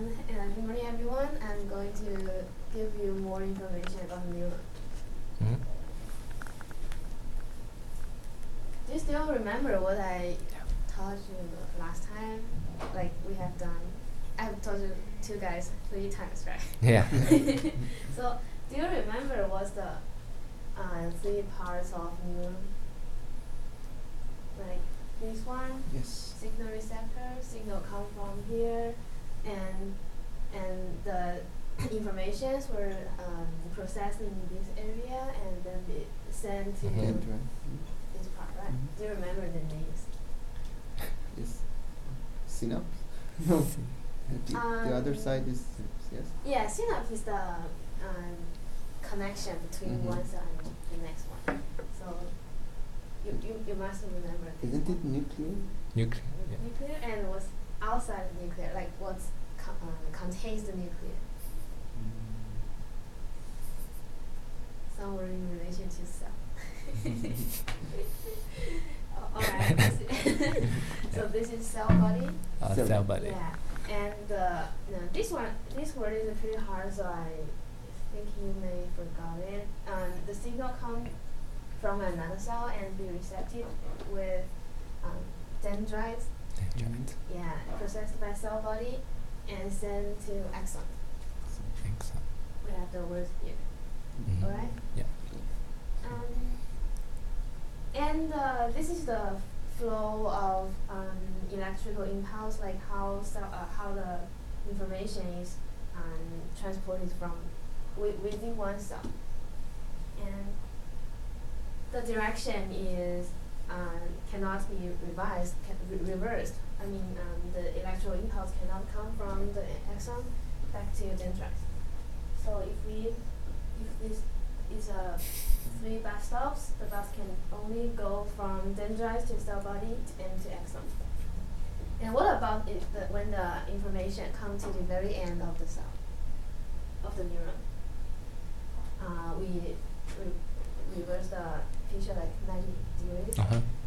Good morning, everyone. I'm going to give you more information about neurons. Mm-hmm. Do you still remember what I taught you last time? Like we have done, I've told you two guys 3 times, right? Yeah. So, do you remember what's the 3 parts of neuron? Like this one? Yes. Signal receptor, signal come from here, and the informations were processed in this area and then be sent to this part, right? Do you remember the names? Yes. Synapse? No. The other side is yes? Yeah, synapse is the connection between one cell and the next one. So you must remember this. Isn't it nuclear? Nuclear. Yeah. Nuclear and what's outside the nuclear, like what's contains the nuclear. Somewhere in relation to cell. Alright. So this is cell body. Cell body. Yeah, and this word is pretty hard, so I think you may forgot it. The signal come from another cell and be recepted with dendrites. Dendrite. Yeah, processed by cell body and sent to axon. Axon. We have the words here. Mm-hmm. Alright? Yeah. And this is the flow of electrical impulse, like how the information is transported from within one cell. And the direction is cannot be reversed. I mean, the electrical impulse cannot come from the axon back to dendrites. So if this is a 3 bus stops, the bus can only go from dendrites to cell body and to axon. And what about when the information comes to the very end of the cell, of the neuron? We reverse the picture like 90 degrees,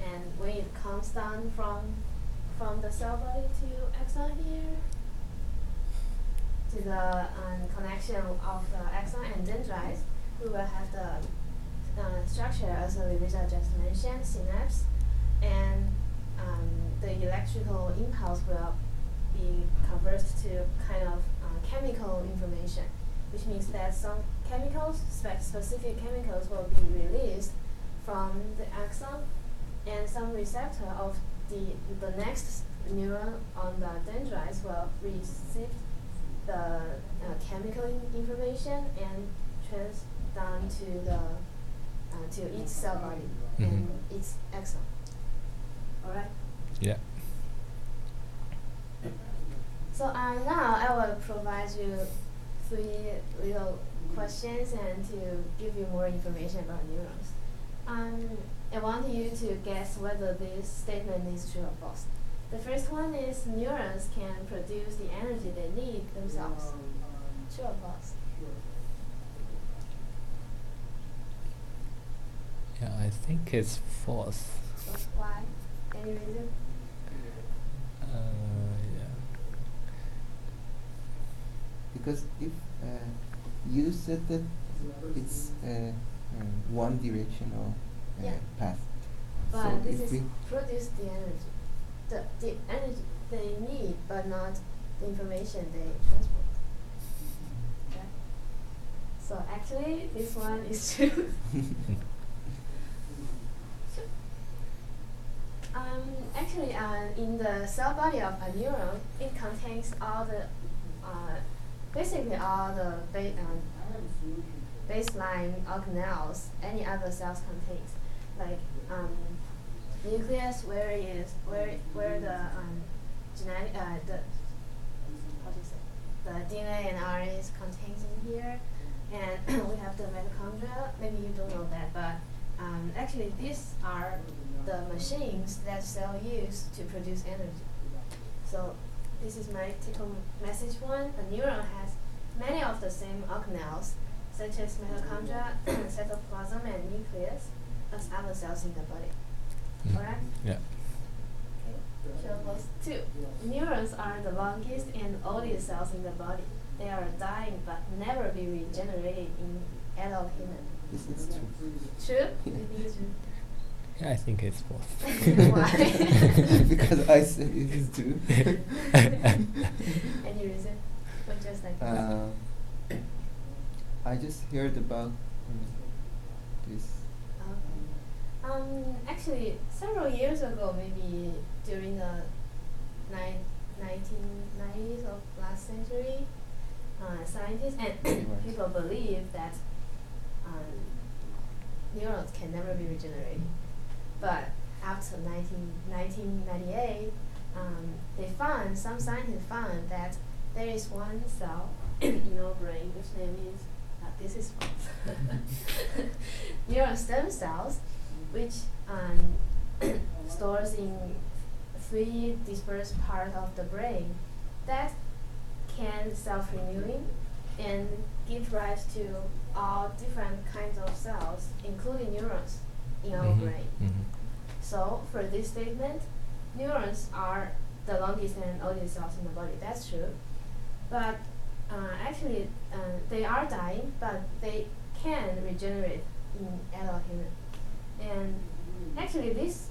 and when it comes down from the cell body to axon here, to the connection of the axon and dendrites, we will have the structure as Louisa just mentioned, synapse, and the electrical impulse will be converted to kind of chemical information, which means that some chemicals, specific chemicals, will be released from the axon, and some receptor of the next neuron on the dendrites will receive the chemical information and transfer down to the to each cell body and each axon. Alright? Yeah. So now I will provide you 3 little questions and to give you more information about neurons. I want you to guess whether this statement is true or false. The first one is neurons can produce the energy they need themselves. True or false? Yeah, I think it's false. Why? Any reason? Yeah. Because if you said that it's one directional path. But so this if is produce the energy. The energy they need, but not the information they transport. Okay? So actually, this one is true. Actually, in the cell body of a neuron, it contains all the, basically all the baseline organelles any other cells contains, like nucleus, where the genetic the DNA and RNA is contained in here, and we have the mitochondria. Maybe you don't know that, but actually these are the machines that cell use to produce energy. So this is my take-home message 1. A neuron has many of the same organelles, such as mitochondria, cytoplasm, and nucleus, as other cells in the body. Alright? Yeah. Okay. Sure, plus 2. Neurons are the longest and oldest cells in the body. They are dying but never be regenerated in adult human. This is true. True? Yeah. You think it's true? Yeah, I think it's false. Why? Because I said it is true. Any reason? Or just like I just heard about this. Okay. Actually, several years ago, maybe during the 1990s of last century, scientists and Right. people believe that neurons can never be regenerated. But after 1998, some scientists found that there is one cell in our brain, which name is, this is false. Neural stem cells, which stores in 3 dispersed parts of the brain that can self-renewing and give rise to all different kinds of cells, including neurons in our brain. So for this statement, neurons are the longest and oldest cells in the body. That's true. But actually, they are dying, but they can regenerate in adult human. And actually, this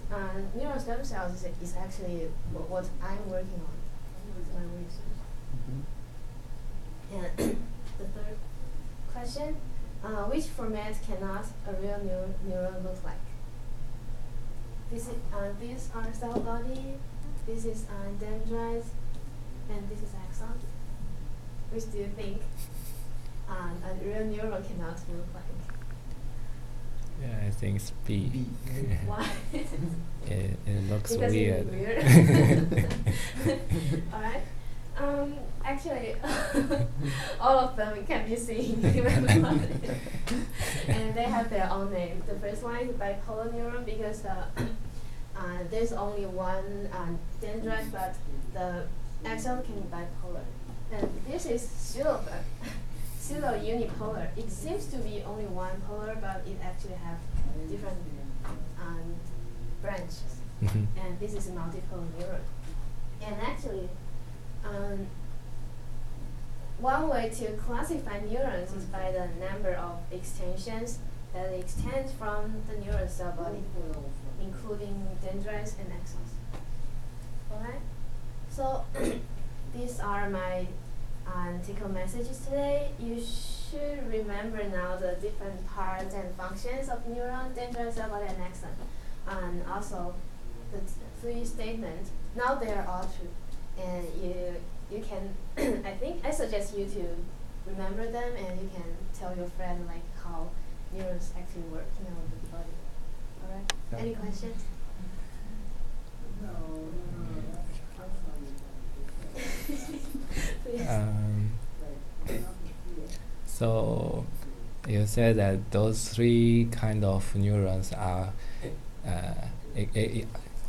neural stem cells is actually what I'm working on with my research. And the third question, which format cannot a real neuron look like? These are cell body, this is dendrites, and this is axon. Which do you think a real neuron cannot look like? Yeah, I think it's B. B. Why? It looks Because weird. it's weird. Alright. Actually, all of them can be seen in human body. And they have their own name. The first one is bipolar neuron because there's only one dendrite, but the axon can be bipolar. And this is pseudo-unipolar. It seems to be only one polar, but it actually has different branches. And this is a multipolar neuron. And actually, one way to classify neurons is by the number of extensions that extend from the neural cell body, including dendrites and axons. Alright? So these are my take-home messages today. You should remember now the different parts and functions of neuron, dendrite, cell body, and axon. And also the 3 statements. Now they are all true. And you can, I suggest you to remember them, and you can tell your friend like how neurons actually work in our body. Alright? Yeah. Any questions? Please. So you said that those 3 kind of neurons are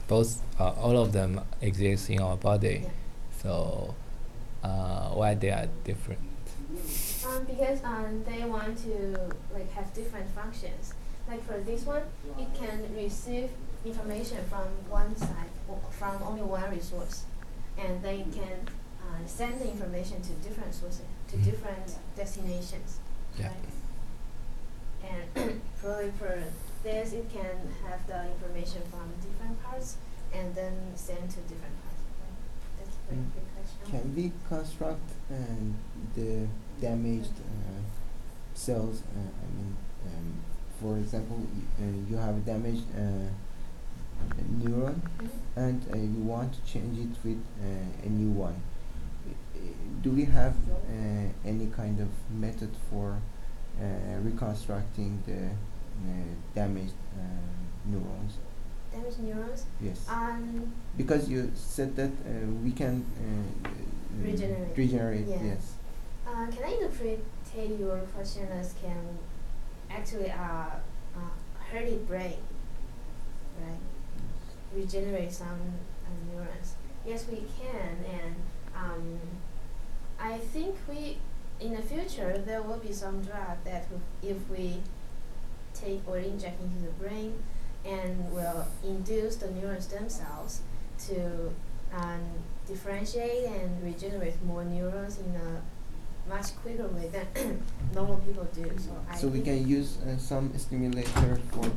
all of them exist in our body. Yeah. So why they are different? Because they want to have different functions. Like for this one, it can receive information from one side or from only one resource, and they can send the information to different sources, to different destinations. Yeah. Right? And probably for this, it can have the information from different parts and then send to different parts. Right? That's a very good question. Can we construct the damaged cells? For example, you have a damaged neuron, and you want to change it with a new one. Do we have any kind of method for reconstructing the damaged neurons? Damaged neurons? Yes. Because Because you said that we can Regenerate. regenerate. Yeah. Yes. Can I interpret your question as can actually hurted brain, right? Regenerate some neurons. Yes, we can, and I think in the future there will be some drug that if we take or inject into the brain and will induce the neural stem cells to differentiate and regenerate more neurons in a much quicker way than normal people do. So I So we think can use some stimulator for